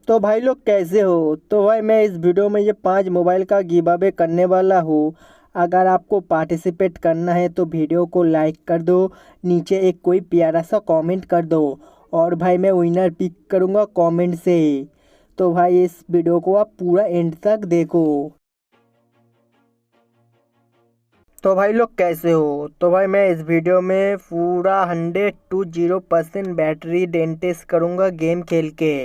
तो भाई लोग कैसे हो। तो भाई मैं इस वीडियो में ये 5 मोबाइल का गिव अवे करने वाला हूँ। अगर आपको पार्टिसिपेट करना है तो वीडियो को लाइक कर दो, नीचे एक कोई प्यारा सा कमेंट कर दो और भाई मैं विनर पिक करूँगा कमेंट से। तो भाई इस वीडियो को आप पूरा एंड तक देखो। तो भाई लोग कैसे हो। तो भाई मैं इस वीडियो में पूरा 100 to 0% बैटरी डेंटेस करूँगा गेम खेल के।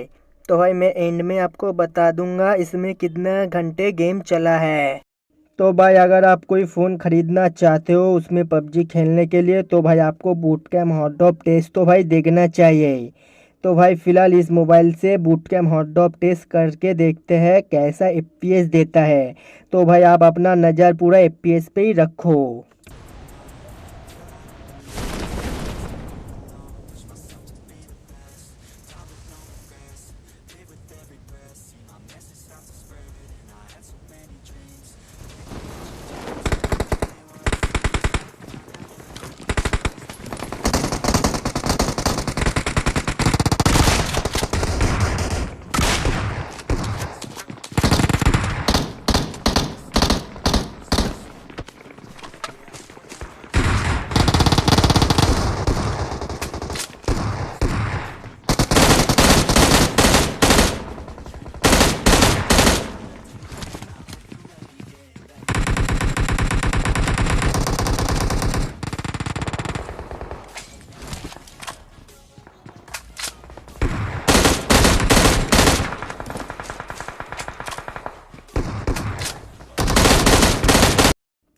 तो भाई मैं एंड में आपको बता दूंगा इसमें कितना घंटे गेम चला है। तो भाई अगर आप कोई फ़ोन ख़रीदना चाहते हो उसमें पबजी खेलने के लिए तो भाई आपको बूट कैम्प हॉट डॉप टेस्ट तो भाई देखना चाहिए। तो भाई फ़िलहाल इस मोबाइल से बूट कैम्प हॉट डॉप टेस्ट करके देखते हैं कैसा एफपीएस देता है। तो भाई आप अपना नज़र पूरा एफपीएस पे ही रखो।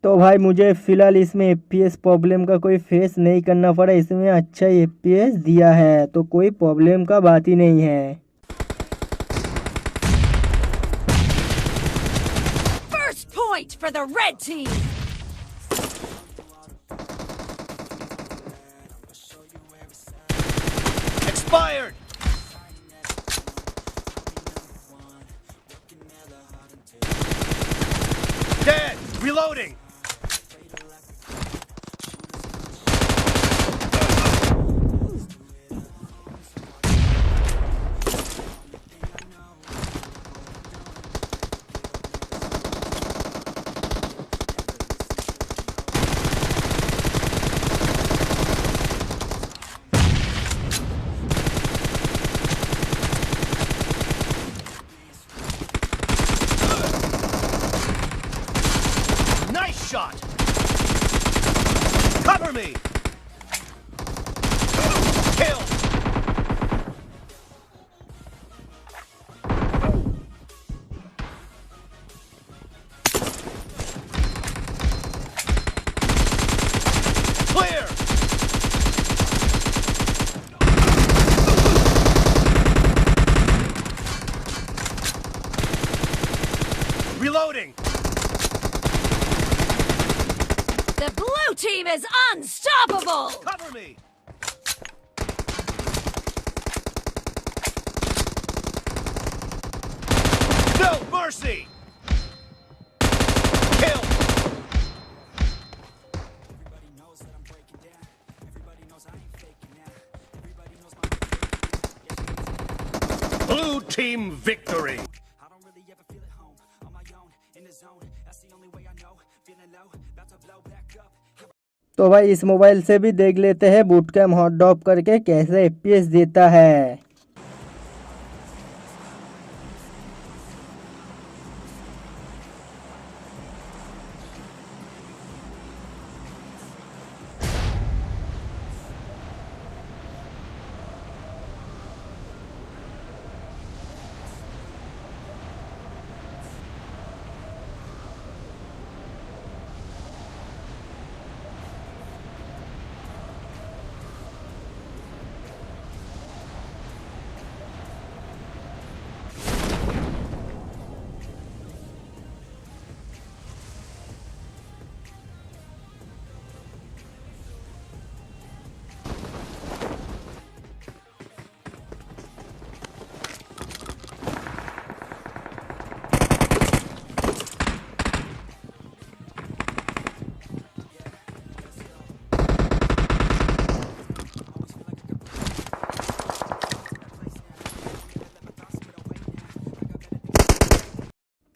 तो भाई मुझे फ़िलहाल इसमें एफपीएस प्रॉब्लम का कोई फेस नहीं करना पड़ा, इसमें अच्छा एफपीएस दिया है तो कोई प्रॉब्लम का बात ही नहीं है। First point for the red team! Expired! Dead! Reloading! Nice shot! Cover me! Kill! Clear! Reloading! The blue team is unstoppable! Cover me! No mercy! Kill! Blue team victory! तो भाई इस मोबाइल से भी देख लेते हैं बूट कैम्प हॉट डॉप करके कैसे एफपीएस देता है।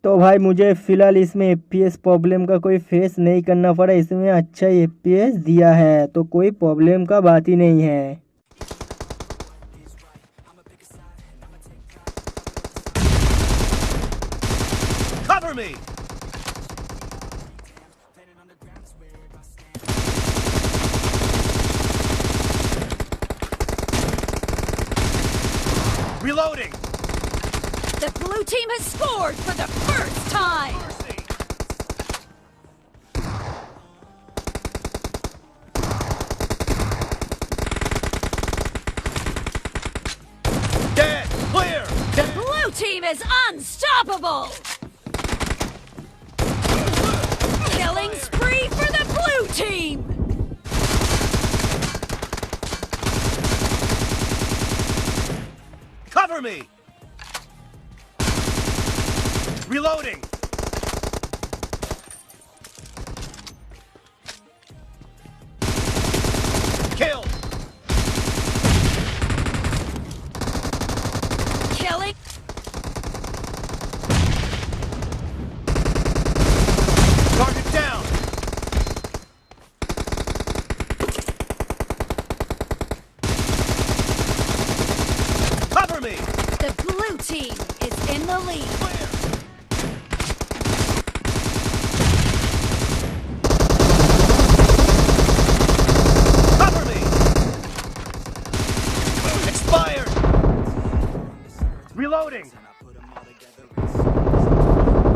तो भाई मुझे फ़िलहाल इसमें एफपीएस प्रॉब्लम का कोई फेस नहीं करना पड़ा, इसमें अच्छा ही एफपीएस दिया है, तो कोई प्रॉब्लम का बात ही नहीं है। Cover me! Reloading! The blue team has scored for the first time! Mercy! Dead! Clear! The blue team is unstoppable! Killing spree for the blue team! Cover me! Reloading! Kill! Killing... Target down! Cover me! The blue team is in the lead. Clear! Cover me! Expired! Reloading!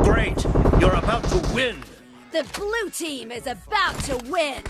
Great! You're about to win! The blue team is about to win.